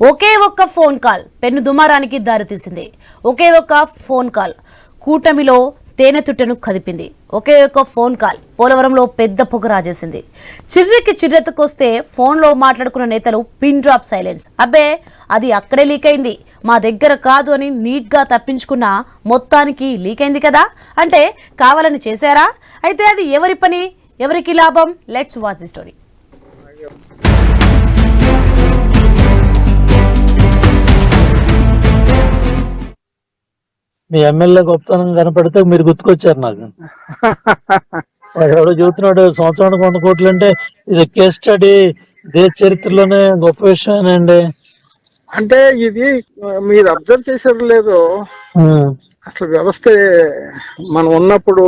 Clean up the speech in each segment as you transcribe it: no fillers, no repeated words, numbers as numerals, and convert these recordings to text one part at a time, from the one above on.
ఒకే ఒక్క phone call pen దుమారానికి దారితీసింది. ఒకే ఒక్క ఫోన్ కాల్ కూటమిలో తేనె తుట్టెను కదిపింది. ఒకే ఒక్క ఫోన్ కాల్ పోలవరంలో పెద్ద పొగ రాజేసింది. చిర్రెకి చిర్రెత్తుకొస్తే ఫోన్లో మాట్లాడుకున్న నేతలు పిన్ డ్రాప్ సైలెన్స్. అబ్బే అది అక్కడే లీక్ అయింది, మా దగ్గర కాదు అని నీట్గా తప్పించుకున్న మొత్తానికి లీక్ అయింది కదా అంటే కావాలని చేశారా? అయితే అది ఎవరి పని, ఎవరికి లాభం? Let's watch the story. Me MLA గొప్పతనం కనపడితే మీరు గుర్తుకొచ్చారు నాకు. ఎవడో చెబుతున్నాడు సంవత్సరానికి 100 కోట్లు అంటే ఇది కేస్ స్టడీ, దేశ చరిత్రలోనే గొప్ప విషయమేనండి. అంటే ఇది మీరు అబ్జర్వ్ చేశారు లేదో, అసలు వ్యవస్థ మనం ఉన్నప్పుడు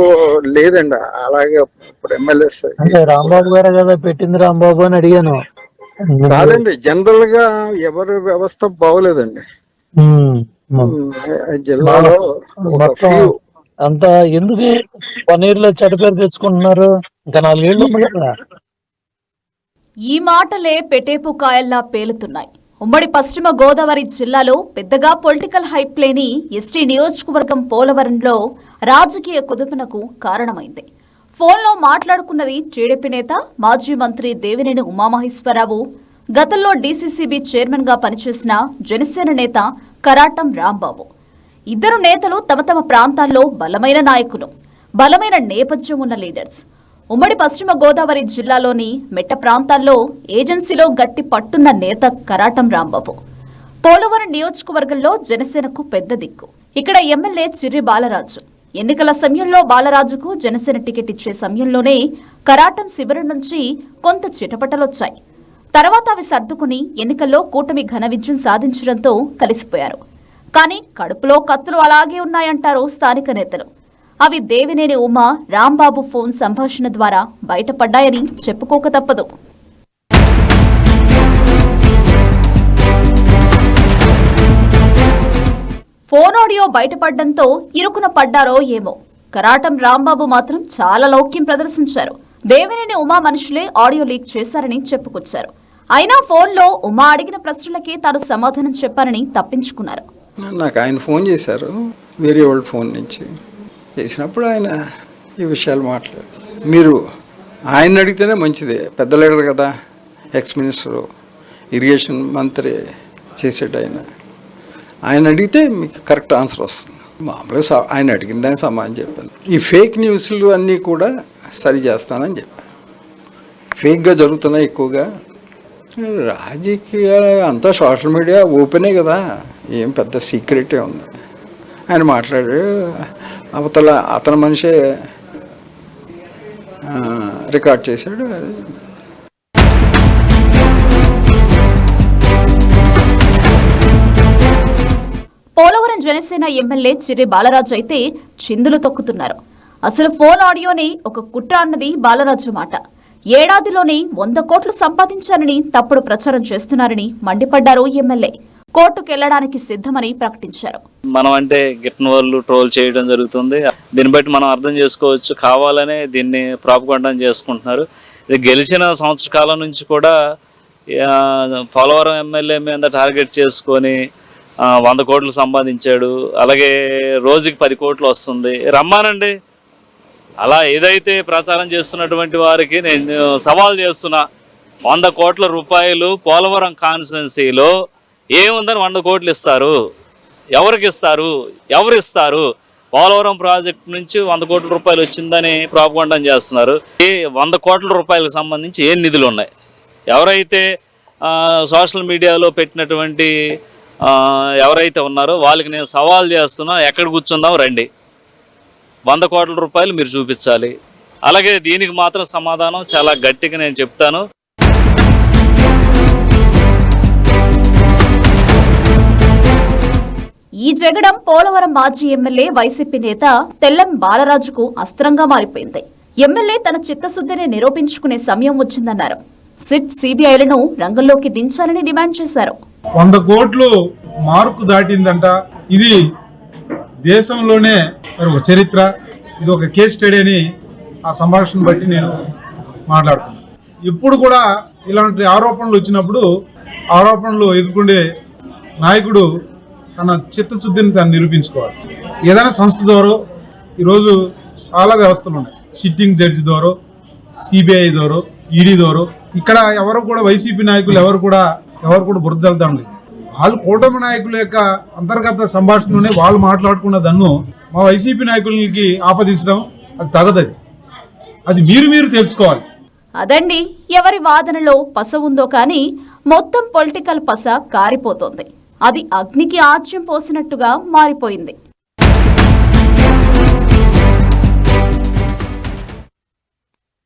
లేదండి. అలాగే ఇప్పుడు ఎమ్మెల్యేస్ అంటే రాంబాబు గారు కదా పెట్టింది, రాంబాబు అని అడిగాను. కాదండి, జనరల్ గా ఎవరి వ్యవస్థ బాగోలేదండి జిల్లాలో. అంతా ఎందుకు 1 year లో చెడ్డ పేరు తెచ్చుకుంటున్నారు? ఇంకా 4 ఏళ్ళు ఉంది కదా. ఈ మాటలే పెటేపు కాయల్లా పేలుతున్నాయి. ఉమ్మడి పశ్చిమ గోదావరి జిల్లాలో పెద్దగా పొలిటికల్ హైప్ లేని ఎస్టీ నియోజకవర్గం పోలవరంలో రాజకీయ కుదుపునకు కారణమైంది. ఫోన్లో మాట్లాడుకున్నది టీడీపీ నేత, మాజీ మంత్రి దేవినేని ఉమామహేశ్వరరావు, గతంలో డీసీసీబీ చైర్మన్ గా పనిచేసిన జనసేన నేత కరాటం రాంబాబు. ఇద్దరు నేతలు తమ తమ ప్రాంతాల్లో బలమైన నాయకులు, బలమైన నేపథ్యం ఉన్న లీడర్స్. ఉమ్మడి పశ్చిమ గోదావరి జిల్లాలోని మెట్ట ప్రాంతాల్లో ఏజెన్సీలో గట్టి పట్టున్న నేత కరాటం రాంబాబు. పోలవరం నియోజకవర్గంలో జనసేనకు పెద్ద దిక్కు. ఇక్కడ ఎమ్మెల్యే చిర్రి బాలరాజు. ఎన్నికల సమయంలో బాలరాజుకు జనసేన టికెట్ ఇచ్చే సమయంలోనే కరాటం శిబిరం నుంచి కొంత చిటపటలొచ్చాయి. తర్వాత అవి సర్దుకుని ఎన్నికల్లో కూటమి ఘన విజయం సాధించడంతో కలిసిపోయారు. కానీ కడుపులో కత్తులు అలాగే ఉన్నాయంటారు స్థానిక నేతలు. అవి దేవినేని ఉమా, రాంబాబు ఫోన్ సంభాషణ ద్వారా బయటపడ్డాయని చెప్పుకోక తప్పదు. ఫోన్ ఆడియో బయటపడడంతో ఇరుకున పడ్డారో ఏమో. కరాటం రాంబాబు మాత్రం చాలా లౌక్యం ప్రదర్శించారు. దేవినేని ఉమా మనుషులే ఆడియో లీక్ చేశారని చెప్పుకొచ్చారు. అయినా ఫోన్లో ఉమా అడిగిన ప్రశ్నలకే తాను సమాధానం చెప్పారని తప్పించుకున్నారు. నాకు ఆయన ఫోన్ చేశారు, వేరే వాళ్ళ ఫోన్ నుంచి చేసినప్పుడు ఆయన ఈ విషయాలు మాట్లాడారు. మీరు ఆయన అడిగితేనే మంచిది, పెద్ద లీడర్ కదా, ఎక్స్ మినిస్టరు, ఇరిగేషన్ మంత్రి చేసాడు ఆయన అడిగితే మీకు కరెక్ట్ ఆన్సర్ వస్తుంది. మామూలుగా ఆయన అడిగిన దానికి సమాధానం చెప్పాను. ఈ ఫేక్ న్యూస్లు అన్నీ కూడా సరి చేస్తానని చెప్పాను. ఫేక్గా జరుగుతున్నాయి ఎక్కువగా. రాజకీయాలు అంతా సోషల్ మీడియా ఓపెనే కదా, ఏం పెద్ద సీక్రెటే ఉంది. ఆయన మాట్లాడాడు, అవతల అతని మనిషే రికార్డ్ చేశాడు. పోలవరం జనసేన ఎమ్మెల్యే చిర్రి బాలరాజు అయితే చిందులు తొక్కుతున్నారు. అసలు ఫోన్ ఆడియోని ఒక కుట్ర అన్నది బాలరాజు మాట. ఏడాదిలోనే 100 కోట్లు సంపాదించారని తప్పుడు ప్రచారం చేస్తున్నారని మండిపడ్డారు ఎమ్మెల్యే. కోర్టుకెళ్లడానికి సిద్ధమని ప్రకటించారు. మనం అంటే గిట్టిన వాళ్ళు ట్రోల్ చేయడం జరుగుతుంది. దీన్ని బట్టి మనం అర్థం చేసుకోవచ్చు, కావాలనే దీన్ని ప్రాపగండా చేసుకుంటున్నారు. ఇది గెలిచిన సంవత్సర కాలం నుంచి కూడా పోలవరం ఎమ్మెల్యే మీద టార్గెట్ చేసుకొని 100 కోట్లు సంపాదించాడు, అలాగే రోజుకి 10 కోట్లు వస్తుంది, రమ్మానండి. అలా ఏదైతే ప్రచారం చేస్తున్నటువంటి వారికి నేను సవాల్ చేస్తున్నా, 100 కోట్ల రూపాయలు పోలవరం కాన్స్టిట్యున్సీలో ఏముందని 100 కోట్లు ఇస్తారు? ఎవరికి ఇస్తారు? ఎవరు ఇస్తారు? పోలవరం ప్రాజెక్టు నుంచి 100 కోట్ల రూపాయలు వచ్చిందని ప్రాపగండా చేస్తున్నారు. ఈ 100 కోట్ల రూపాయలకు సంబంధించి ఏ నిధులు ఉన్నాయి? ఎవరైతే సోషల్ మీడియాలో పెట్టినటువంటి ఎవరైతే ఉన్నారో వాళ్ళకి నేను సవాల్ చేస్తున్నా, ఎక్కడ కూర్చుందాం రండి, 100 కోట్ల రూపాయలు మీరు చూపించాలి. అలాగే దీనికి మాత్రం సమాధానం చాలా గట్టిగా నేను చెప్తాను. ఈ జగడం పోలవరం మాజీ ఎమ్మెల్యే వైసీపీ నేత తెల్లం బాలరాజుకు అస్త్రంగా మారిపోయింది. ఎమ్మెల్యే తన చిత్తశుద్ధిని నిరూపించుకునే సమయం వచ్చిందన్నారు. సిట్, సిబిఐలను రంగంలోకి దించాలని డిమాండ్ చేశారు. 100 కోట్లు మార్కు దాటిందంట. ఇది దేశంలోనే ఒక చరిత్ర, ఇది ఒక కేస్ స్టడీ అని ఆ సంభాషణ బట్టి నేను మాట్లాడుతున్నాను. ఇప్పుడు కూడా ఇలాంటి ఆరోపణలు వచ్చినప్పుడు ఆరోపణలు ఎదుర్కొనే నాయకుడు తన చిత్తశుద్ధిని తను నిరూపించుకోవాలి. ఏదైనా సంస్థ ద్వారా ఈరోజు చాలా వ్యవస్థలు ఉన్నాయి. సిట్టింగ్ జడ్జి ద్వారా, సిబిఐ ద్వారా, ఈడీ ద్వారా. ఇక్కడ ఎవరు కూడా వైసీపీ నాయకులు ఎవరు కూడా బురద చల్లుతా ఉండేది. వాళ్ళు కూటమి నాయకుల యొక్క అంతర్గత సంభాషణలోనే వాళ్ళు మాట్లాడుకున్న దన్ను మా వైసీపీ నాయకులకి ఆపాదించడం అది తగదది. అది మీరు తెలుసుకోవాలి. అదండి ఎవరి వాదనలో పస ఉందో కానీ మొత్తం పొలిటికల్ పస కారిపోతోంది. అది అగ్నికి ఆజ్యం పోసినట్టుగా మారిపోయింది.